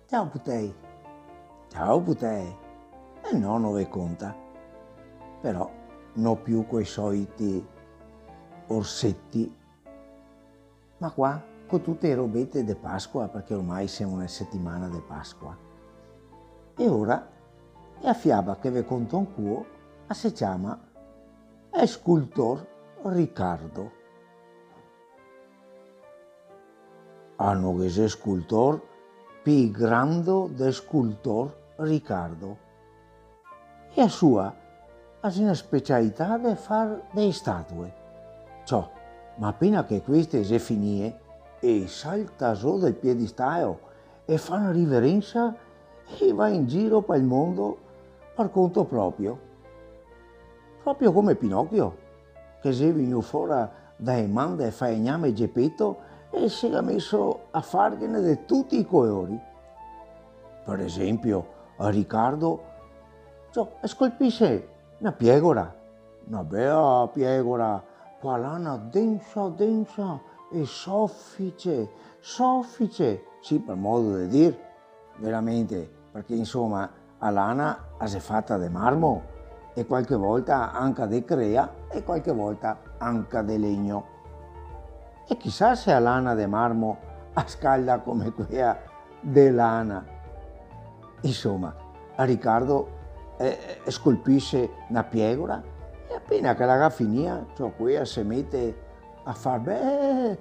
Ciao Putei. Ciao Putei. E no, non vi conta. Però non più quei soliti orsetti, ma qua con tutte le robette di Pasqua, perché ormai siamo nella settimana di Pasqua. E ora è a fiaba che vi conto un cuo, si chiama è scultor Riccardo. Hanno che è scultor più grande del scultor Riccardo. E a sua ha una specialità di fare delle statue. Ciò, ma appena che queste si finite, e salta su del piedistallo e fa una riverenza e va in giro per il mondo per conto proprio. Proprio come Pinocchio, che si è venuto fuori dai mani e falegname Geppetto e si è messo a fargliene di tutti i colori. Per esempio, a Riccardo scolpisce una piegora, una bella piegora, con la lana densa e soffice, sì, per modo di dire, veramente, perché insomma la lana è fatta di marmo e qualche volta anche di crea e qualche volta anche di legno. E chissà se la lana di marmo scalda come quella di lana. Insomma, a Riccardo scolpisce una piegora e appena che la finia, cioè quella si mette a fare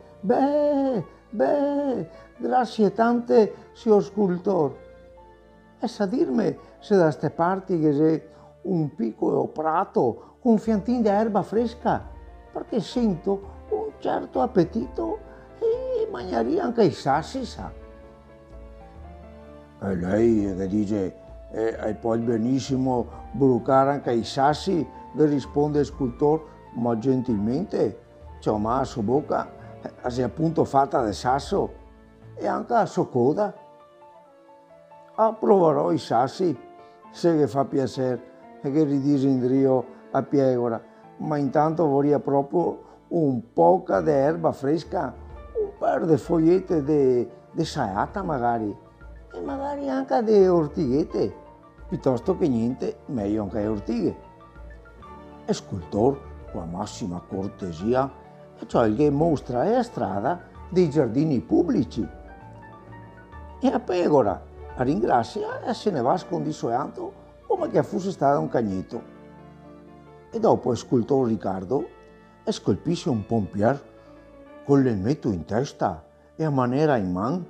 grazie tante, signor scultor. E sa dirmi se da ste parti che c'è un piccolo prato con un fiantin di erba fresca, perché sento un certo appetito e mangiare anche i sassi, sa. E lei che dice puoi benissimo bruciare anche i sassi, le risponde il scultore, ma gentilmente, cioè, ma la sua bocca si è appunto fatta di sasso e anche la sua coda. Proverò i sassi, se che fa piacere e che ridisindrio a piegora, ma intanto vorrei proprio un po' di erba fresca, un paio di fogliette di salata magari, e magari anche di ortighette, piuttosto che niente, meglio anche le ortighe. E scultor, con la massima cortesia, è ciò che mostra la strada dei giardini pubblici. E a pecora a ringrazia e se ne va scondisciolando come che fosse stato un cagnetto. E dopo il scultor Riccardo scolpisce un pompier con l'elmetto in testa e a maniera in man.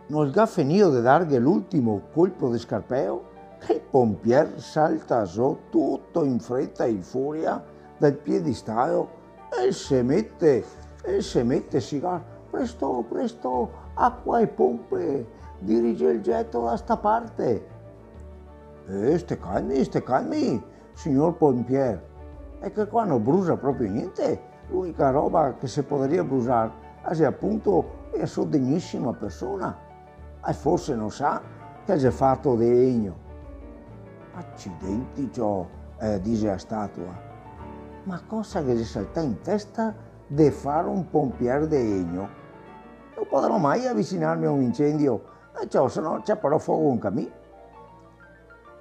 Non ha finito di dargli l'ultimo colpo di scarpeo che il pompier salta su tutto in fretta e in furia dal piedistallo e si mette a sigare. Presto, acqua e pompe, dirige il getto da sta parte. Ste calmi, signor pompier. È che qua non brucia proprio niente. L'unica roba che si potrebbe bruciare è appunto la sua degnissima persona. E forse non sa che è fatto di legno. Accidenti, ciò, dice la statua. Ma cosa che gli salta in testa di fare un pompiere di legno? Non potrò mai avvicinarmi a un incendio, ciò, se no c'è però fuoco in cammino.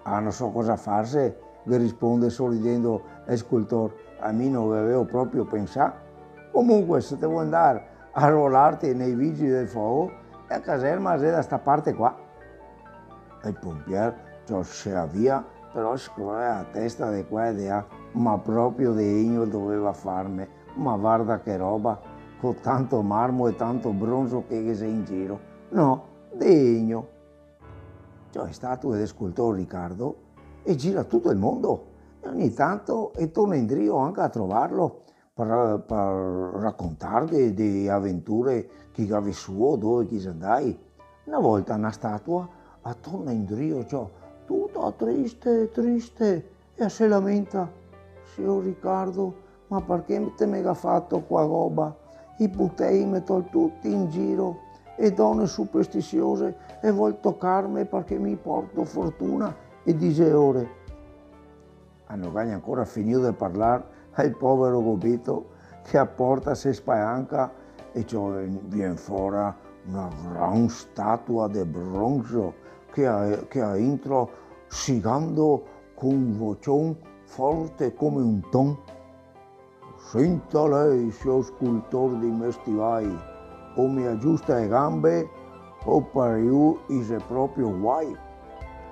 Non so cosa farsi, gli risponde sorridendo il scultore. A me non avevo proprio pensato. Comunque, se devo andare a arruolarti nei vigili del fuoco, la caserma è da sta parte qua. E il pompiere si avvia, però scorre la testa di qua e di là, ma proprio di legno doveva farmi. Ma guarda che roba, con tanto marmo e tanto bronzo che sei in giro. No, di legno. È stato del scultore Riccardo e gira tutto il mondo. E ogni tanto torna in Drio anche a trovarlo per raccontargli di avventure che ha vissuto, dove chi andai. Una volta una statua torna in Drio, tutta triste, e si lamenta. Signor Riccardo, ma perché te mi ha fatto qua roba? I putei mi tolto tutti in giro e donne superstiziose e vuol toccarmi perché mi porto fortuna e dice ore. Non ha ancora finito di parlare al povero Gobito che a porta si spalanca e viene fuori una gran statua de bronzo que entra sigando con un vocion forte come un ton. Senta lei, suo scultor di mestivai, o mi aggiusta le gambe o per io è proprio guai.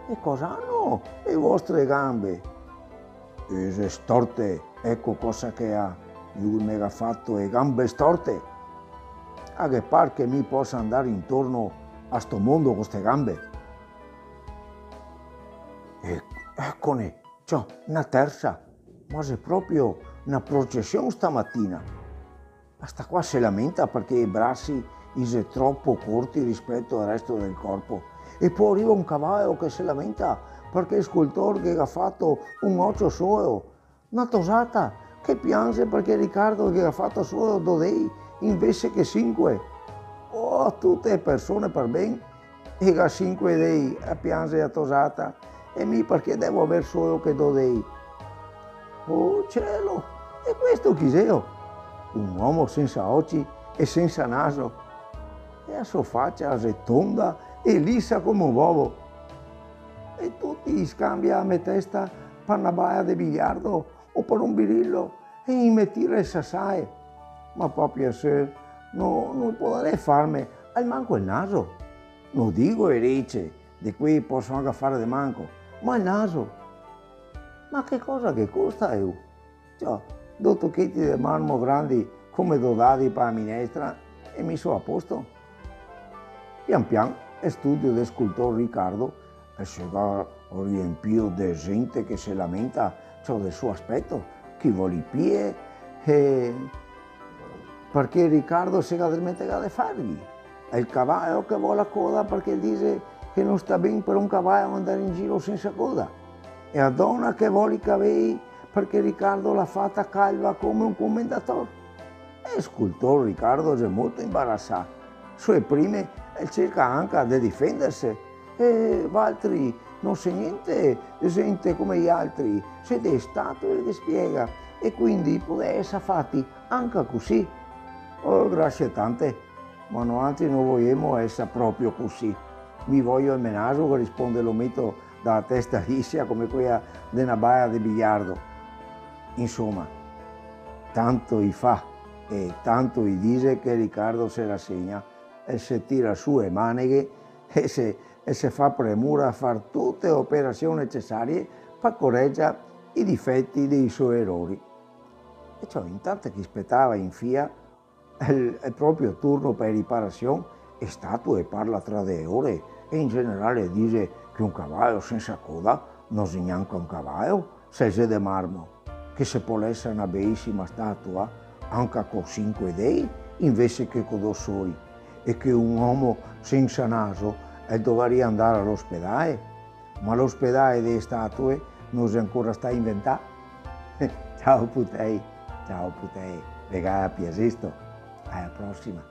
E cosa hanno le vostre gambe? E storte, ecco cosa che ha. Lui mi ha fatto le gambe storte. A che par che mi possa andare intorno a sto mondo con queste gambe? E eccone, c'ho una terza, ma è proprio una processione stamattina. Sta qua si lamenta perché i bracci sono troppo corti rispetto al resto del corpo. E poi arriva un cavallo che si lamenta perché il scultore che ha fatto un occhio suo, una tosata che piange perché Riccardo che ha fatto solo 2 invece che 5. Oh, tutte le persone per ben e ha 5 dei a piangere a tosata e mi perché devo aver solo che 2 dei. Oh cielo, e questo chi sei? Un uomo senza occhi e senza naso, e la sua faccia è tonda e lisa come un uovo. E tutti scambia a me testa per una baia di biliardo o per un birillo e mi mettire il sassae. Ma proprio se non potrei farmi al manco il naso. Non dico le ricce, di cui posso anche fare di manco, ma il naso. Ma che cosa che costa io? Cioè, 2 tocchetti di marmo grandi come dadi per la minestra e mi sono a posto. Pian pian studio del scultore Riccardo e si va riempito di gente che si lamenta del suo aspetto, chi vuole i piedi perché Riccardo si ha smesso di fargli. E il cavallo che vuole la coda perché dice che non sta bene per un cavallo andare in giro senza coda. E la donna che vuole i capelli perché Riccardo l'ha fatta calva come un commendatore. E il scultore Riccardo è molto imbarazzato. Sue prime cerca anche di difendersi e altri non sa niente, gente come gli altri, si è stato e le spiega e quindi può essere fatti anche così. Oh, grazie tante, ma noi altri non vogliamo essere proprio così. Mi voglio il menaggio che risponde lo metto dalla testa liscia come quella di una baia di biliardo. Insomma, tanto i fa e tanto i dice che Riccardo si rassegna e si tira su le maniche e si fa premura a fare tutte le operazioni necessarie per correggere i difetti dei suoi errori. E ciò intanto che aspettava in FIA il proprio turno per riparazione è stato e parla tra le ore e in generale dice che un cavallo senza coda non è neanche un cavallo se è di marmo, che se può essere una bellissima statua anche con 5 dei invece che con 2 soli e che un uomo senza naso dovrebbe andare all'ospedale, ma l'ospedale delle statue non si ancora sta inventando. Ciao putei, ciao putei, regà piacisto, alla prossima.